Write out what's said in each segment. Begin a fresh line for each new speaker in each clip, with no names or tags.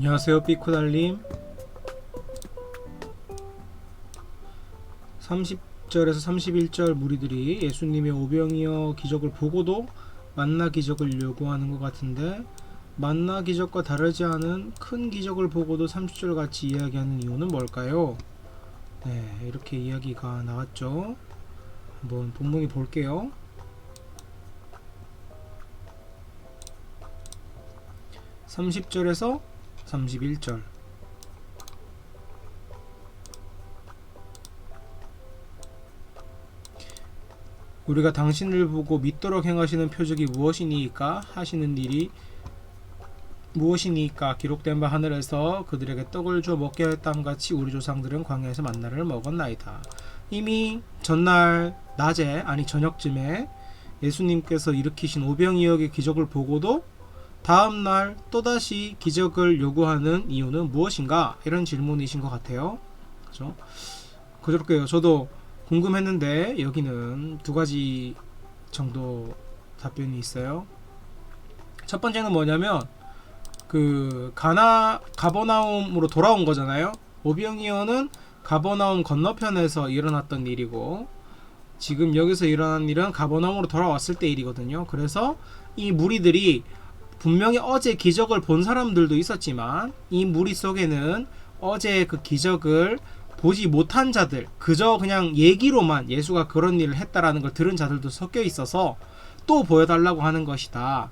안녕하세요, 삐코달님. 30절에서 31절 무리들이 예수님의 오병이어 기적을 보고도 만나 기적을 요구하는 것 같은데, 만나 기적과 다르지 않은 큰 기적을 보고도 30절 같이 이야기하는 이유는 뭘까요? 네, 이렇게 이야기가 나왔죠. 한번 본문이 볼게요. 30절에서 31절. 우리가 당신을 보고 믿도록 행하시는 표적이 무엇이니까 하시는 일이 무엇이니까 기록된 바 하늘에서 그들에게 떡을 주어 먹게 했다함 같이 우리 조상들은 광야에서 만나를 먹었나이다. 이미 전날 낮에 아니 저녁쯤에 예수님께서 일으키신 오병이어의 기적을 보고도 다음날 또다시 기적을 요구하는 이유는 무엇인가? 이런 질문이신 것 같아요. 그죠? 그렇게요. 저도 궁금했는데 여기는 두 가지 정도 답변이 있어요. 첫 번째는 뭐냐면 가버나움으로 돌아온 거잖아요. 오병이어는 가버나움 건너편에서 일어났던 일이고, 지금 여기서 일어난 일은 가버나움으로 돌아왔을 때 일이거든요. 그래서 이 무리들이 분명히 어제 기적을 본 사람들도 있었지만 이 무리 속에는 어제 그 기적을 보지 못한 자들, 그저 그냥 얘기로만 예수가 그런 일을 했다라는 걸 들은 자들도 섞여 있어서 또 보여달라고 하는 것이다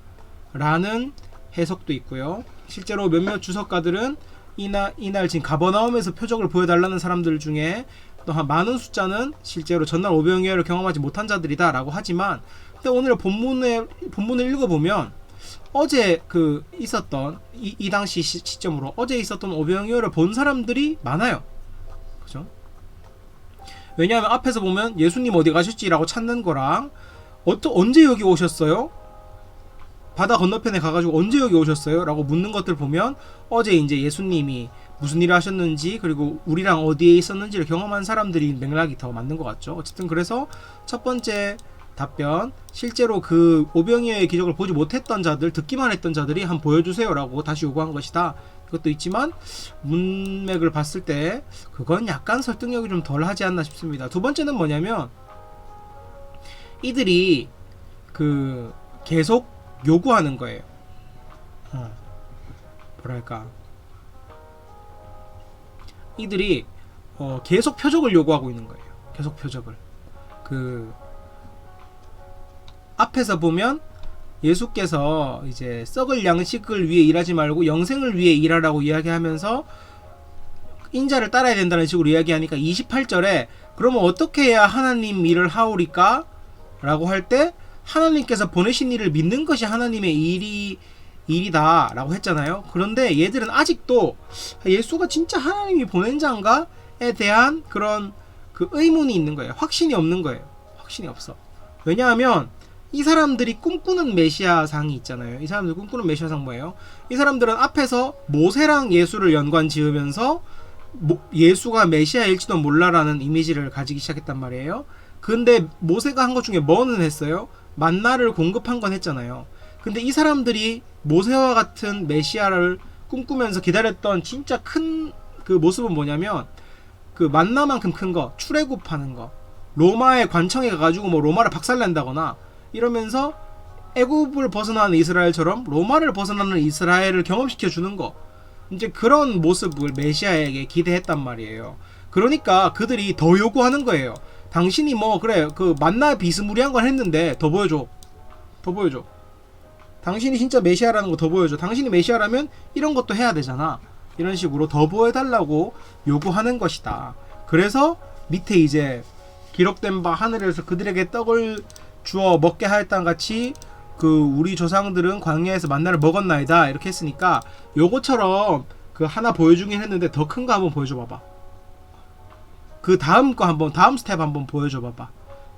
라는 해석도 있고요. 실제로 몇몇 주석가들은 이날 지금 가버나움에서 표적을 보여달라는 사람들 중에 또한 많은 숫자는 실제로 전날 오병이어를 경험하지 못한 자들이다 라고 하지만, 근데 오늘 본문을 읽어보면 어제 있었던 이 당시 시점으로 어제 있었던 오병이어를 본 사람들이 많아요. 그죠? 왜냐하면 앞에서 보면 예수님 어디 가셨지라고 찾는 거랑 언제 여기 오셨어요? 바다 건너편에 가가지고 언제 여기 오셨어요? 라고 묻는 것들 보면 어제 이제 예수님이 무슨 일을 하셨는지, 그리고 우리랑 어디에 있었는지를 경험한 사람들이 맥락이 더 맞는 것 같죠. 어쨌든 그래서 첫 번째 답변, 실제로 그 오병이어의 기적을 보지 못했던 자들, 듣기만 했던 자들이 한번 보여주세요 라고 다시 요구한 것이다. 그것도 있지만 문맥을 봤을 때 그건 약간 설득력이 좀 덜 하지 않나 싶습니다. 두 번째는 뭐냐면 이들이 계속 요구하는 거예요. 뭐랄까, 이들이 계속 표적을 요구하고 있는 거예요. 계속 표적을. 앞에서 보면 예수께서 이제 썩을 양식을 위해 일하지 말고 영생을 위해 일하라고 이야기하면서 인자를 따라야 된다는 식으로 이야기하니까 28절에 그러면 어떻게 해야 하나님 일을 하오리까? 라고 할 때 하나님께서 보내신 일을 믿는 것이 하나님의 일이다 라고 했잖아요. 그런데 얘들은 아직도 예수가 진짜 하나님이 보낸 자인가에 대한 그런 의문이 있는 거예요. 확신이 없는 거예요. 확신이 없어. 왜냐하면 이 사람들이 꿈꾸는 메시아상이 있잖아요. 이 사람들 꿈꾸는 메시아상 뭐예요? 이 사람들은 앞에서 모세랑 예수를 연관 지으면서 예수가 메시아일지도 몰라라는 이미지를 가지기 시작했단 말이에요. 근데 모세가 한 것 중에 뭐는 했어요? 만나를 공급한 건 했잖아요. 근데 이 사람들이 모세와 같은 메시아를 꿈꾸면서 기다렸던 진짜 큰 모습은 뭐냐면 만나만큼 큰 거, 출애굽하는 거, 로마의 관청에 가가지고 뭐 로마를 박살낸다거나 이러면서 애굽을 벗어나는 이스라엘처럼 로마를 벗어나는 이스라엘을 경험시켜 주는 거, 이제 그런 모습을 메시아에게 기대했단 말이에요. 그러니까 그들이 더 요구하는 거예요. 당신이 만나 비스무리한 걸 했는데 더 보여줘. 당신이 진짜 메시아라는 거 더 보여줘. 당신이 메시아라면 이런 것도 해야 되잖아. 이런 식으로 더 보여달라고 요구하는 것이다. 그래서 밑에 이제 기록된 바 하늘에서 그들에게 떡을 주어 먹게 하였다는 같이 우리 조상들은 광야에서 만나를 먹었나이다 이렇게 했으니까 요거처럼 하나 보여주긴 했는데 더 큰 거 한번 보여줘 봐봐. 다음 스텝 한번 보여줘 봐봐.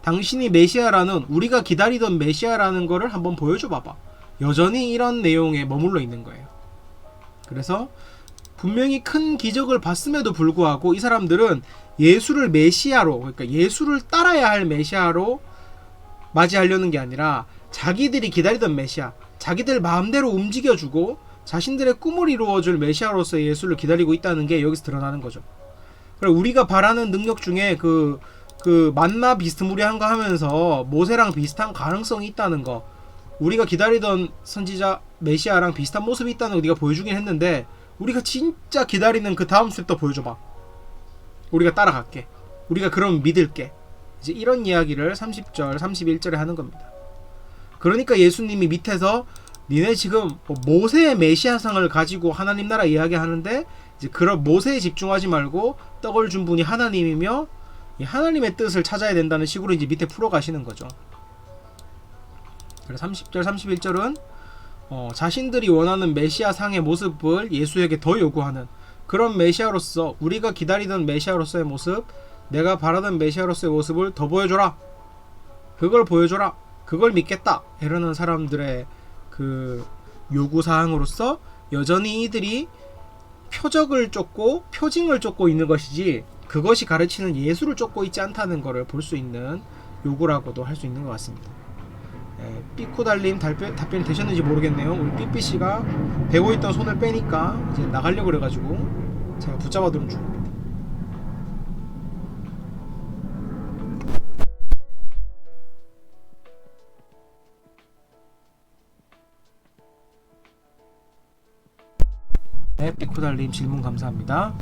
당신이 메시아라는, 우리가 기다리던 메시아라는 거를 한번 보여줘 봐봐. 여전히 이런 내용에 머물러 있는 거예요. 그래서 분명히 큰 기적을 봤음에도 불구하고 이 사람들은 예수를 메시아로, 그러니까 예수를 따라야 할 메시아로 맞이하려는 게 아니라 자기들이 기다리던 메시아, 자기들 마음대로 움직여주고 자신들의 꿈을 이루어줄 메시아로서의 예수를 기다리고 있다는 게 여기서 드러나는 거죠. 그리고 우리가 바라는 능력 중에 그 만나 비스무리한 거 하면서 모세랑 비슷한 가능성이 있다는 거, 우리가 기다리던 선지자 메시아랑 비슷한 모습이 있다는 거 우리가 보여주긴 했는데, 우리가 진짜 기다리는 그 다음 스텝도 보여줘봐. 우리가 따라갈게. 우리가 그럼 믿을게. 이제 이런 이야기를 30절, 31절에 하는 겁니다. 그러니까 예수님이 밑에서 니네 지금 모세의 메시아상을 가지고 하나님 나라 이야기하는데, 이제 그런 모세에 집중하지 말고 떡을 준 분이 하나님이며 하나님의 뜻을 찾아야 된다는 식으로 이제 밑에 풀어가시는 거죠. 그래서 30절, 31절은 자신들이 원하는 메시아상의 모습을 예수에게 더 요구하는 그런 메시아로서, 우리가 기다리던 메시아로서의 모습, 내가 바라던 메시아로서의 모습을 더 보여줘라. 그걸 보여줘라. 그걸 믿겠다. 이러는 사람들의 그 요구사항으로서 여전히 이들이 표적을 쫓고 표징을 쫓고 있는 것이지, 그것이 가르치는 예수를 쫓고 있지 않다는 것을 볼 수 있는 요구라고도 할 수 있는 것 같습니다. 삐꾸달님 답변이 되셨는지 모르겠네요. 우리 삐삐씨가 베고 있던 손을 빼니까 이제 나가려고 그래가지고 제가 붙잡아 두는 중입니다. 네, 삐꾸달님 질문 감사합니다.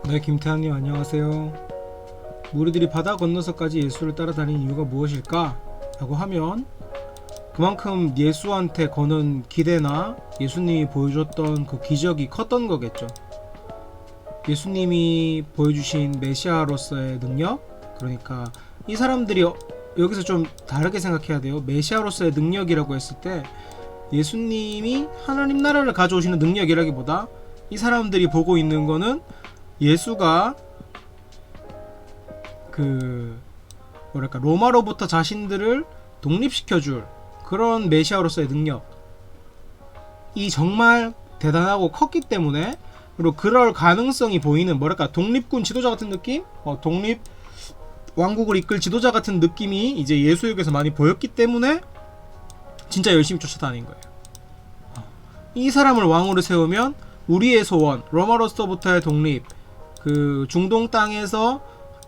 네, 김태환님 안녕하세요. 무리들이 바다 건너서까지 예수를 따라다닌 이유가 무엇일까? 라고 하면 그만큼 예수한테 거는 기대나 예수님이 보여줬던 그 기적이 컸던 거겠죠. 예수님이 보여주신 메시아로서의 능력, 그러니까 이 사람들이 여기서 좀 다르게 생각해야 돼요. 메시아로서의 능력이라고 했을 때 예수님이 하나님 나라를 가져오시는 능력이라기보다 이 사람들이 보고 있는 거는 예수가 그 뭐랄까 로마로부터 자신들을 독립시켜줄 그런 메시아로서의 능력이 정말 대단하고 컸기 때문에, 그리고 그럴 가능성이 보이는 뭐랄까 독립군 지도자 같은 느낌? 독립 왕국을 이끌 지도자 같은 느낌이 이제 예수에게서 많이 보였기 때문에 진짜 열심히 쫓아다닌 거예요. 이 사람을 왕으로 세우면 우리의 소원, 로마로서부터의 독립, 그 중동 땅에서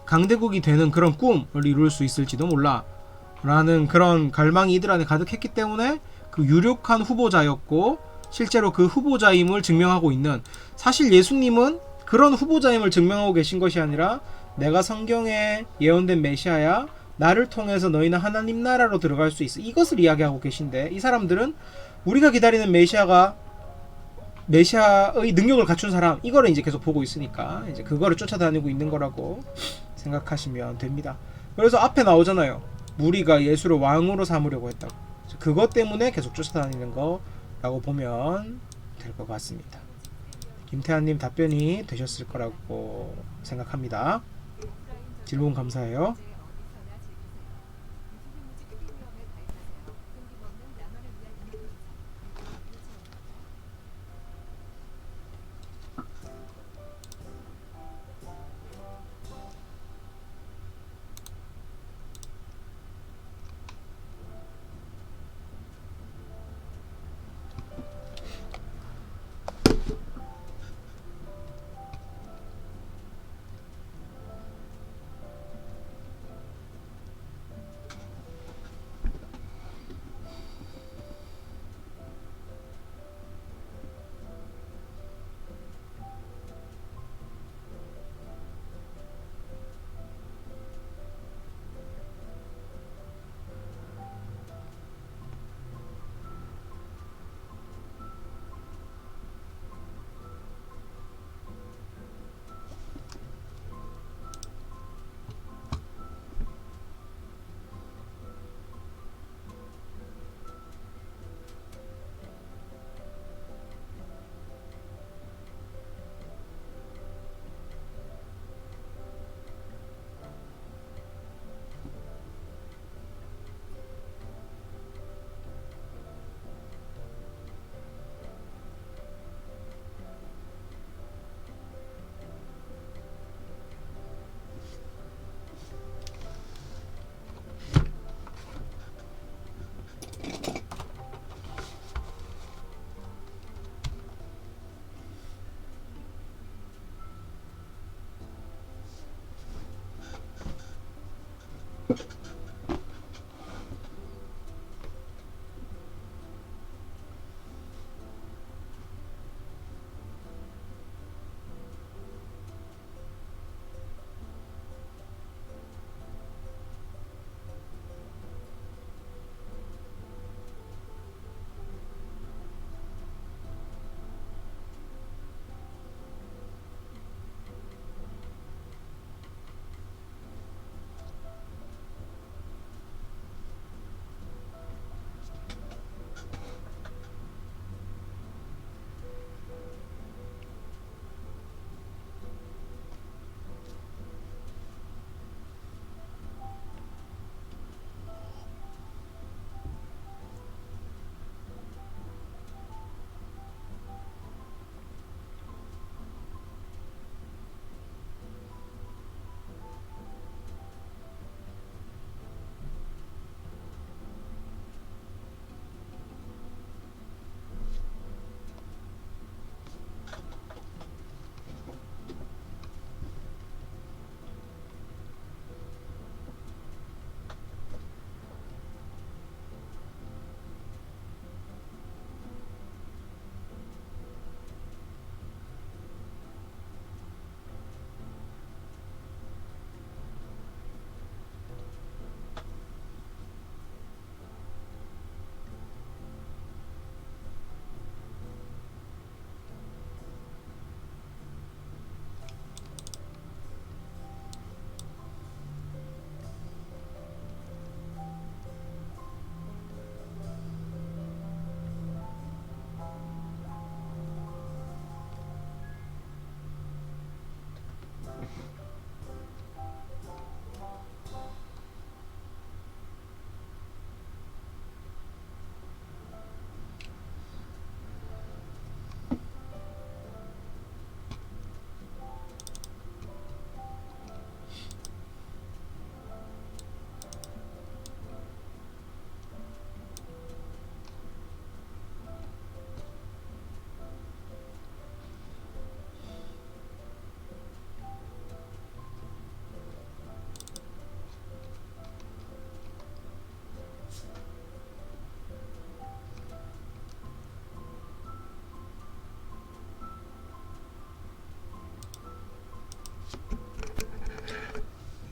강대국이 되는 그런 꿈을 이룰 수 있을지도 몰라 라는 그런 갈망이 이들 안에 가득했기 때문에 그 유력한 후보자였고, 실제로 그 후보자임을 증명하고 있는, 사실 예수님은 그런 후보자임을 증명하고 계신 것이 아니라 내가 성경에 예언된 메시아야, 나를 통해서 너희는 하나님 나라로 들어갈 수 있어, 이것을 이야기하고 계신데, 이 사람들은 우리가 기다리는 메시아의 능력을 갖춘 사람, 이거를 이제 계속 보고 있으니까 이제 그거를 쫓아다니고 있는 거라고 생각하시면 됩니다. 그래서 앞에 나오잖아요. 무리가 예수를 왕으로 삼으려고 했다고. 그것 때문에 계속 쫓아다니는 거라고 보면 될 것 같습니다. 김태환님 답변이 되셨을 거라고 생각합니다. 질문 감사해요.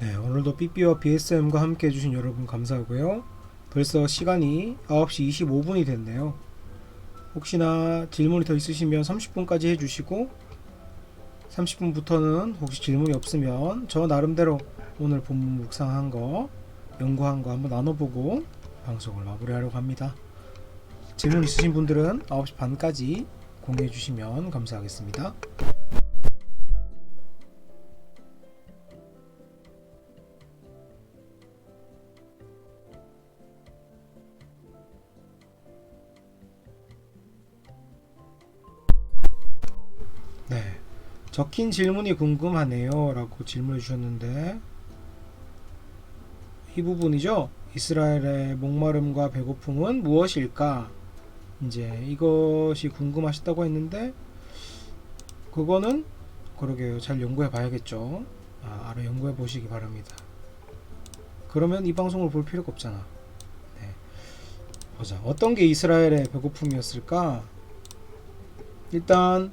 네, 오늘도 삐삐와 BSM과 함께 해주신 여러분 감사하고요. 벌써 시간이 9시 25분이 됐네요. 혹시나 질문이 더 있으시면 30분까지 해주시고 30분부터는 혹시 질문이 없으면 저 나름대로 오늘 본문 묵상한 거 연구한 거 한번 나눠보고 방송을 마무리하려고 합니다. 질문 있으신 분들은 9시 반까지 공유해 주시면 감사하겠습니다. 네, 적힌 질문이 궁금하네요 라고 질문해 주셨는데 이 부분이죠. 이스라엘의 목마름과 배고픔은 무엇일까? 이제 이것이 궁금하셨다고 했는데 그거는 그러게요. 잘 연구해 봐야겠죠. 알아 연구해 보시기 바랍니다. 그러면 이 방송을 볼 필요가 없잖아. 네. 보자. 어떤 게 이스라엘의 배고픔이었을까? 일단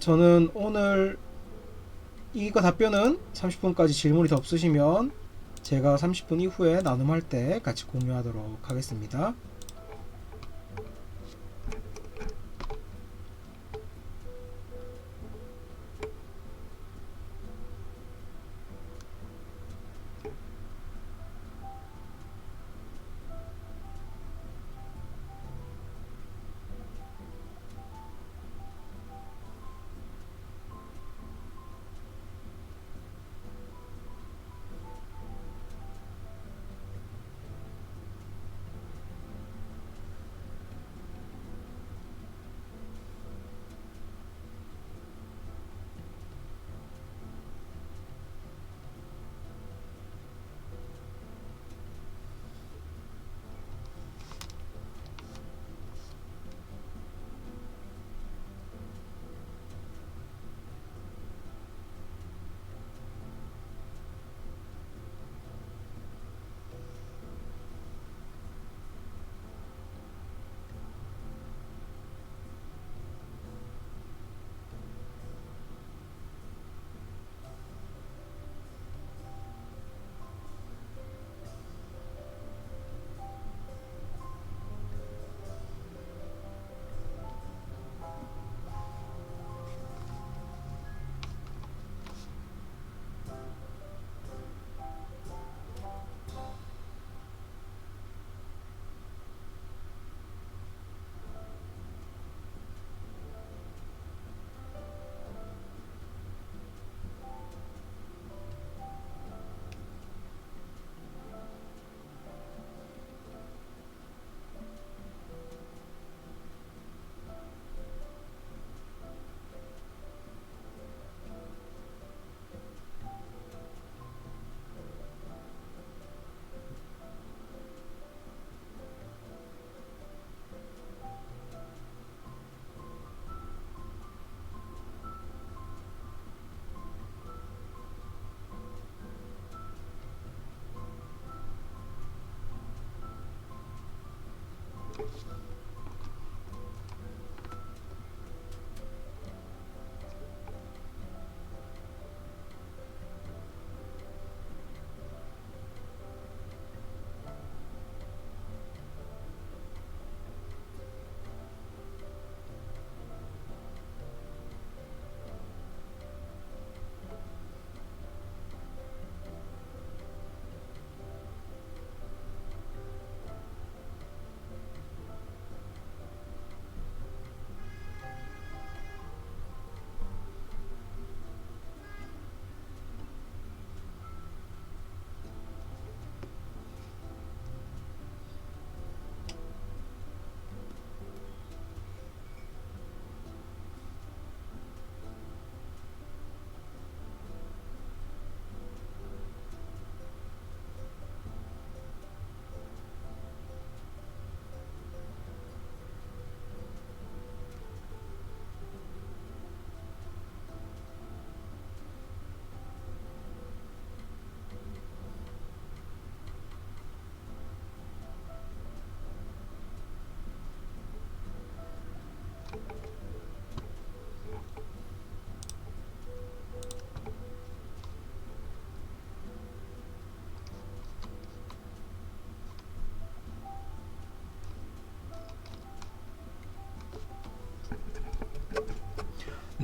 저는 오늘 이거 답변은 30분까지 질문이 더 없으시면 제가 30분 이후에 나눔할 때 같이 공유하도록 하겠습니다.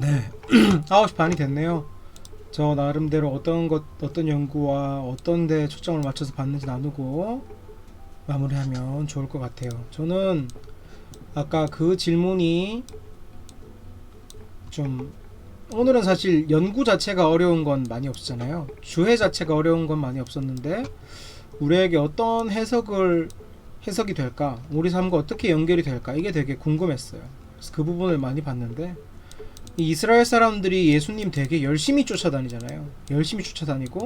네. 9시 반이 됐네요. 저 나름대로 어떤 연구와 어떤 데 초점을 맞춰서 봤는지 나누고 마무리하면 좋을 것 같아요. 저는 아까 그 질문이 좀, 오늘은 사실 연구 자체가 어려운 건 많이 없었잖아요. 주해 자체가 어려운 건 많이 없었는데 우리에게 어떤 해석이 될까, 우리 삶과 어떻게 연결이 될까, 이게 되게 궁금했어요. 그래서 그 부분을 많이 봤는데, 이 이스라엘 사람들이 예수님 되게 열심히 쫓아다니잖아요. 열심히 쫓아다니고,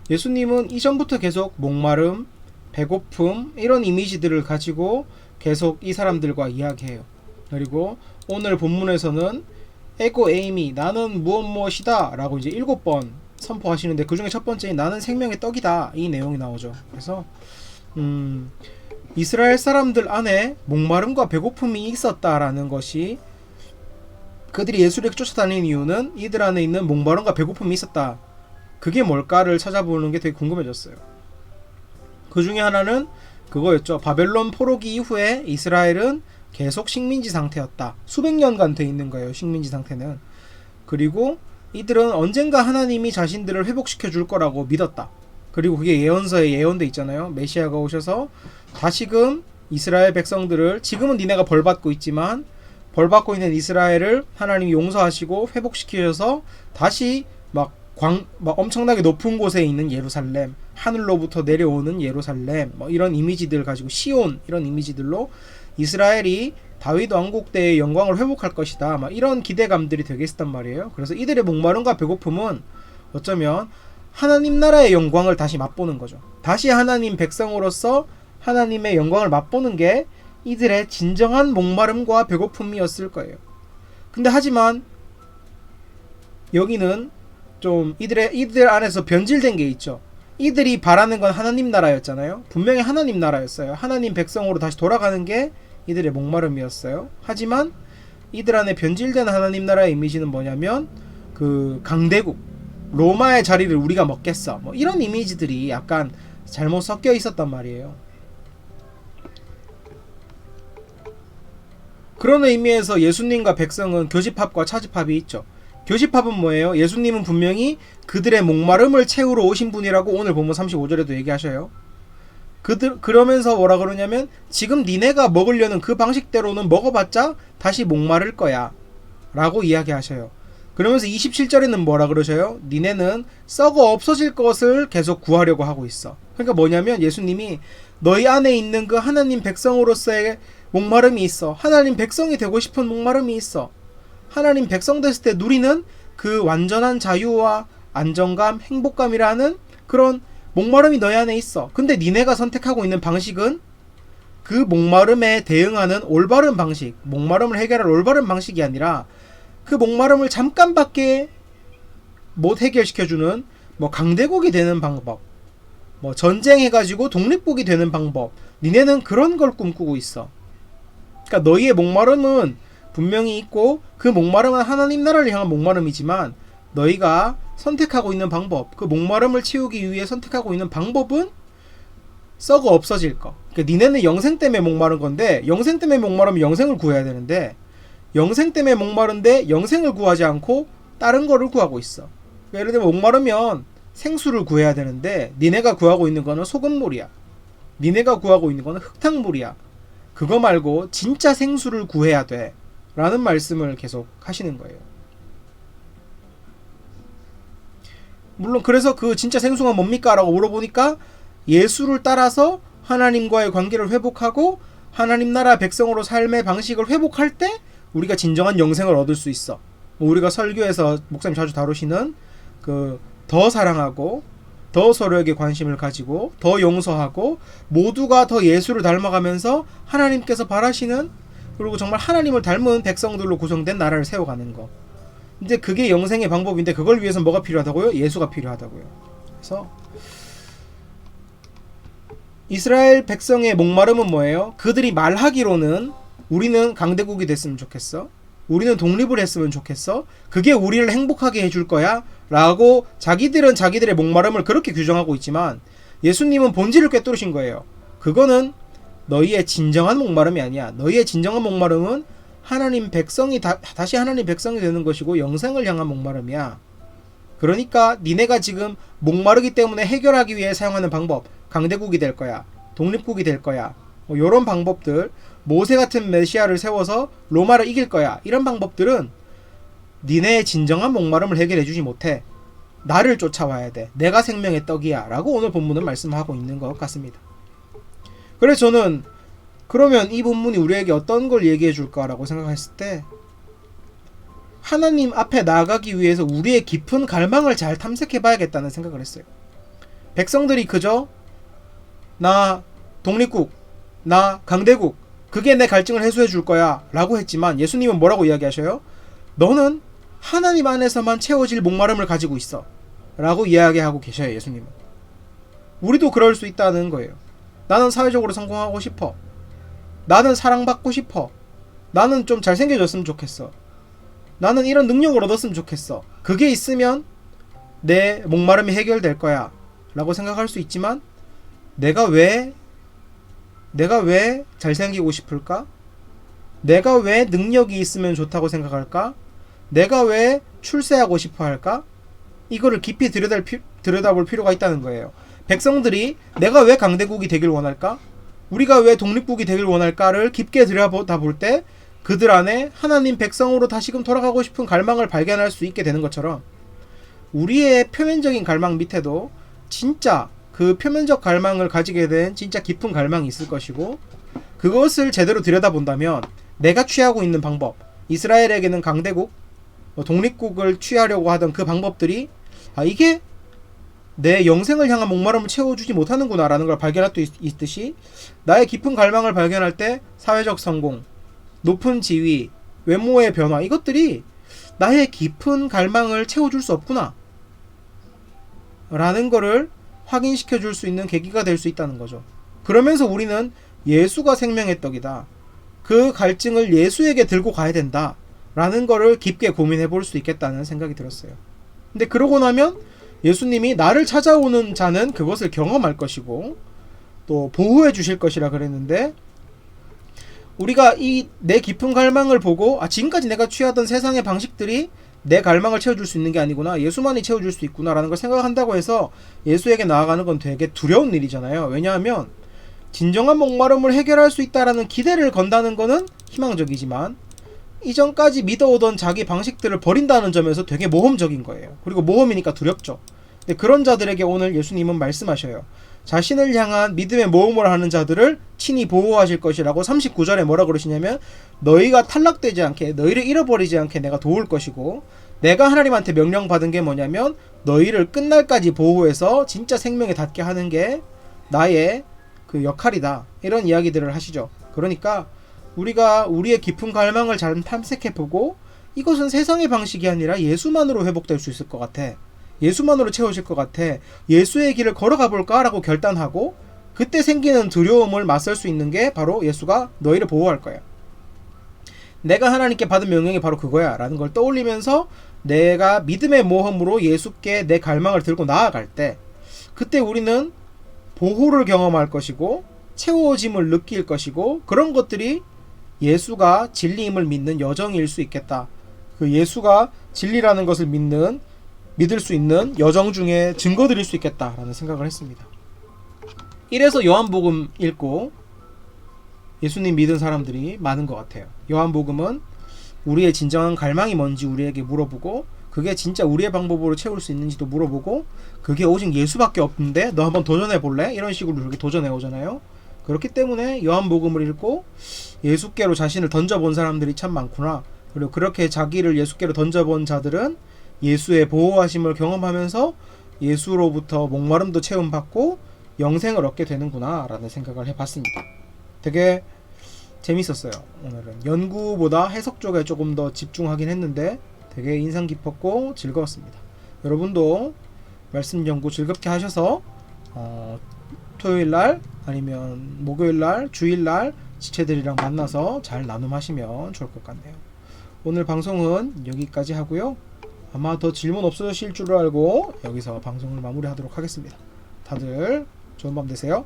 예수님은 이전부터 계속 목마름, 배고픔, 이런 이미지들을 가지고 계속 이 사람들과 이야기해요. 그리고 오늘 본문에서는 에고 에이미, 나는 무엇이다 라고 이제 7번 선포하시는데, 그 중에 첫 번째인 나는 생명의 떡이다, 이 내용이 나오죠. 그래서 이스라엘 사람들 안에 목마름과 배고픔이 있었다라는 것이, 그들이 예수를 쫓아다니는 이유는 이들 안에 있는 목마름과 배고픔이 있었다, 그게 뭘까를 찾아보는 게 되게 궁금해졌어요. 그 중에 하나는 그거였죠. 바벨론 포로기 이후에 이스라엘은 계속 식민지 상태였다. 수백 년간 돼 있는 거예요, 식민지 상태는. 그리고 이들은 언젠가 하나님이 자신들을 회복시켜 줄 거라고 믿었다. 그리고 그게 예언서에 예언돼 있잖아요. 메시아가 오셔서 다시금 이스라엘 백성들을, 지금은 니네가 벌받고 있지만 벌받고 있는 이스라엘을 하나님이 용서하시고 회복시키셔서 다시 막 엄청나게 높은 곳에 있는 예루살렘, 하늘로부터 내려오는 예루살렘, 뭐 이런 이미지들 가지고, 시온, 이런 이미지들로 이스라엘이 다윗 왕국 때의 영광을 회복할 것이다, 막 이런 기대감들이 되게 있었단 말이에요. 그래서 이들의 목마름과 배고픔은 어쩌면 하나님 나라의 영광을 다시 맛보는 거죠. 다시 하나님 백성으로서 하나님의 영광을 맛보는 게 이들의 진정한 목마름과 배고픔이었을 거예요. 근데 하지만 여기는 좀 이들 안에서 변질된 게 있죠. 이들이 바라는 건 하나님 나라였잖아요. 분명히 하나님 나라였어요. 하나님 백성으로 다시 돌아가는 게 이들의 목마름이었어요. 하지만 이들 안에 변질된 하나님 나라의 이미지는 뭐냐면, 그 강대국, 로마의 자리를 우리가 먹겠어, 뭐 이런 이미지들이 약간 잘못 섞여 있었단 말이에요. 그런 의미에서 예수님과 백성은 교집합과 차집합이 있죠. 교집합은 뭐예요? 예수님은 분명히 그들의 목마름을 채우러 오신 분이라고 오늘 본문 35절에도 얘기하셔요. 그러면서 뭐라 그러냐면, 지금 니네가 먹으려는 그 방식대로는 먹어봤자 다시 목마를 거야 라고 이야기하셔요. 그러면서 27절에는 뭐라 그러셔요? 니네는 썩어 없어질 것을 계속 구하려고 하고 있어. 그러니까 뭐냐면, 예수님이 너희 안에 있는 그 하나님 백성으로서의 목마름이 있어. 하나님 백성이 되고 싶은 목마름이 있어. 하나님 백성 됐을 때 누리는 그 완전한 자유와 안정감, 행복감이라는 그런 목마름이 너희 안에 있어. 근데 니네가 선택하고 있는 방식은 그 목마름에 대응하는 올바른 방식, 목마름을 해결할 올바른 방식이 아니라 그 목마름을 잠깐밖에 못 해결시켜주는 뭐 강대국이 되는 방법, 뭐 전쟁해가지고 독립국이 되는 방법, 니네는 그런 걸 꿈꾸고 있어. 그러니까 너희의 목마름은 분명히 있고, 그 목마름은 하나님 나라를 향한 목마름이지만 너희가 선택하고 있는 방법, 그 목마름을 채우기 위해 선택하고 있는 방법은 썩어 없어질 거. 그러니까 니네는 영생 때문에 목마른 건데, 영생 때문에 목마르면 영생을 구해야 되는데, 영생 때문에 목마른데 영생을 구하지 않고 다른 거를 구하고 있어. 그러니까 예를 들면 목마르면 생수를 구해야 되는데, 니네가 구하고 있는 거는 소금물이야. 니네가 구하고 있는 거는 흙탕물이야. 그거 말고 진짜 생수를 구해야 돼 라는 말씀을 계속 하시는 거예요. 물론 그래서 그 진짜 생수가 뭡니까? 라고 물어보니까, 예수를 따라서 하나님과의 관계를 회복하고 하나님 나라 백성으로 삶의 방식을 회복할 때 우리가 진정한 영생을 얻을 수 있어. 우리가 설교에서 목사님 자주 다루시는 그 더 사랑하고 더 서로에게 관심을 가지고 더 용서하고 모두가 더 예수를 닮아가면서 하나님께서 바라시는, 그리고 정말 하나님을 닮은 백성들로 구성된 나라를 세워가는 거. 이제 그게 영생의 방법인데, 그걸 위해서 뭐가 필요하다고요? 예수가 필요하다고요. 그래서 이스라엘 백성의 목마름은 뭐예요? 그들이 말하기로는 우리는 강대국이 됐으면 좋겠어, 우리는 독립을 했으면 좋겠어, 그게 우리를 행복하게 해줄 거야 라고 자기들은 자기들의 목마름을 그렇게 규정하고 있지만, 예수님은 본질을 꿰뚫으신 거예요. 그거는 너희의 진정한 목마름이 아니야. 너희의 진정한 목마름은 하나님 백성이 다시 하나님 백성이 되는 것이고 영생을 향한 목마름이야. 그러니까 니네가 지금 목마르기 때문에 해결하기 위해 사용하는 방법, 강대국이 될 거야, 독립국이 될 거야, 뭐 이런 방법들, 모세 같은 메시아를 세워서 로마를 이길 거야, 이런 방법들은 니네의 진정한 목마름을 해결해 주지 못해. 나를 쫓아와야 돼. 내가 생명의 떡이야 라고 오늘 본문은 말씀하고 있는 것 같습니다. 그래서 저는 그러면 이 본문이 우리에게 어떤 걸 얘기해 줄까라고 생각했을 때, 하나님 앞에 나아가기 위해서 우리의 깊은 갈망을 잘 탐색해 봐야겠다는 생각을 했어요. 백성들이 그저 나 독립국, 나 강대국, 그게 내 갈증을 해소해 줄 거야 라고 했지만, 예수님은 뭐라고 이야기하셔요? 너는 하나님 안에서만 채워질 목마름을 가지고 있어 라고 이야기하고 계셔요. 예수님은. 우리도 그럴 수 있다는 거예요. 나는 사회적으로 성공하고 싶어. 나는 사랑받고 싶어. 나는 좀 잘생겨졌으면 좋겠어. 나는 이런 능력을 얻었으면 좋겠어. 그게 있으면 내 목마름이 해결될 거야 라고 생각할 수 있지만, 내가 왜 잘생기고 싶을까? 내가 왜 능력이 있으면 좋다고 생각할까? 내가 왜 출세하고 싶어 할까? 이거를 깊이 들여다볼 필요가 있다는 거예요. 백성들이 내가 왜 강대국이 되길 원할까? 우리가 왜 독립국이 되길 원할까를 깊게 들여다볼 때 그들 안에 하나님 백성으로 다시금 돌아가고 싶은 갈망을 발견할 수 있게 되는 것처럼, 우리의 표면적인 갈망 밑에도 진짜 그 표면적 갈망을 가지게 된 진짜 깊은 갈망이 있을 것이고, 그것을 제대로 들여다본다면 내가 취하고 있는 방법, 이스라엘에게는 강대국, 독립국을 취하려고 하던 그 방법들이 이게 내 영생을 향한 목마름을 채워주지 못하는구나 라는 걸 발견할 수 있듯이, 나의 깊은 갈망을 발견할 때 사회적 성공, 높은 지위, 외모의 변화, 이것들이 나의 깊은 갈망을 채워줄 수 없구나 라는 거를 확인시켜 줄 수 있는 계기가 될 수 있다는 거죠. 그러면서 우리는 예수가 생명의 떡이다, 그 갈증을 예수에게 들고 가야 된다 라는 거를 깊게 고민해 볼 수 있겠다는 생각이 들었어요. 근데 그러고 나면 예수님이 나를 찾아오는 자는 그것을 경험할 것이고 또 보호해 주실 것이라 그랬는데, 우리가 이 내 깊은 갈망을 보고 지금까지 내가 취하던 세상의 방식들이 내 갈망을 채워줄 수 있는 게 아니구나, 예수만이 채워줄 수 있구나 라는 걸 생각한다고 해서 예수에게 나아가는 건 되게 두려운 일이잖아요. 왜냐하면 진정한 목마름을 해결할 수 있다라는 기대를 건다는 거는 희망적이지만, 이전까지 믿어오던 자기 방식들을 버린다는 점에서 되게 모험적인 거예요. 그리고 모험이니까 두렵죠. 근데 그런 자들에게 오늘 예수님은 말씀하셔요. 자신을 향한 믿음의 모험을 하는 자들을 친히 보호하실 것이라고 39절에 뭐라 그러시냐면, 너희가 탈락되지 않게, 너희를 잃어버리지 않게 내가 도울 것이고, 내가 하나님한테 명령받은 게 뭐냐면 너희를 끝날까지 보호해서 진짜 생명에 닿게 하는 게 나의 그 역할이다, 이런 이야기들을 하시죠. 그러니까 우리가 우리의 깊은 갈망을 잘 탐색해보고, 이것은 세상의 방식이 아니라 예수만으로 회복될 수 있을 것 같아, 예수만으로 채워질 것 같아, 예수의 길을 걸어가 볼까 라고 결단하고, 그때 생기는 두려움을 맞설 수 있는 게 바로 예수가 너희를 보호할 거야, 내가 하나님께 받은 명령이 바로 그거야 라는 걸 떠올리면서 내가 믿음의 모험으로 예수께 내 갈망을 들고 나아갈 때, 그때 우리는 보호를 경험할 것이고 채워짐을 느낄 것이고, 그런 것들이 예수가 진리임을 믿는 여정일 수 있겠다. 그 예수가 진리라는 것을 믿을 수 있는 여정 중에 증거드릴 수 있겠다라는 생각을 했습니다. 이래서 요한복음 읽고 예수님 믿은 사람들이 많은 것 같아요. 요한복음은 우리의 진정한 갈망이 뭔지 우리에게 물어보고, 그게 진짜 우리의 방법으로 채울 수 있는지도 물어보고, 그게 오직 예수밖에 없는데 너 한번 도전해 볼래? 이런 식으로 이렇게 도전해 오잖아요. 그렇기 때문에 요한복음을 읽고 예수께로 자신을 던져본 사람들이 참 많구나, 그리고 그렇게 자기를 예수께로 던져본 자들은 예수의 보호하심을 경험하면서 예수로부터 목마름도 체험받고 영생을 얻게 되는구나 라는 생각을 해봤습니다. 되게 재밌었어요. 오늘은 연구보다 해석 쪽에 조금 더 집중하긴 했는데 되게 인상 깊었고 즐거웠습니다. 여러분도 말씀 연구 즐겁게 하셔서 토요일날 아니면 목요일날, 주일날 지체들이랑 만나서 잘 나눔하시면 좋을 것 같네요. 오늘 방송은 여기까지 하고요. 아마 더 질문 없으실 줄 알고 여기서 방송을 마무리하도록 하겠습니다. 다들 좋은 밤 되세요.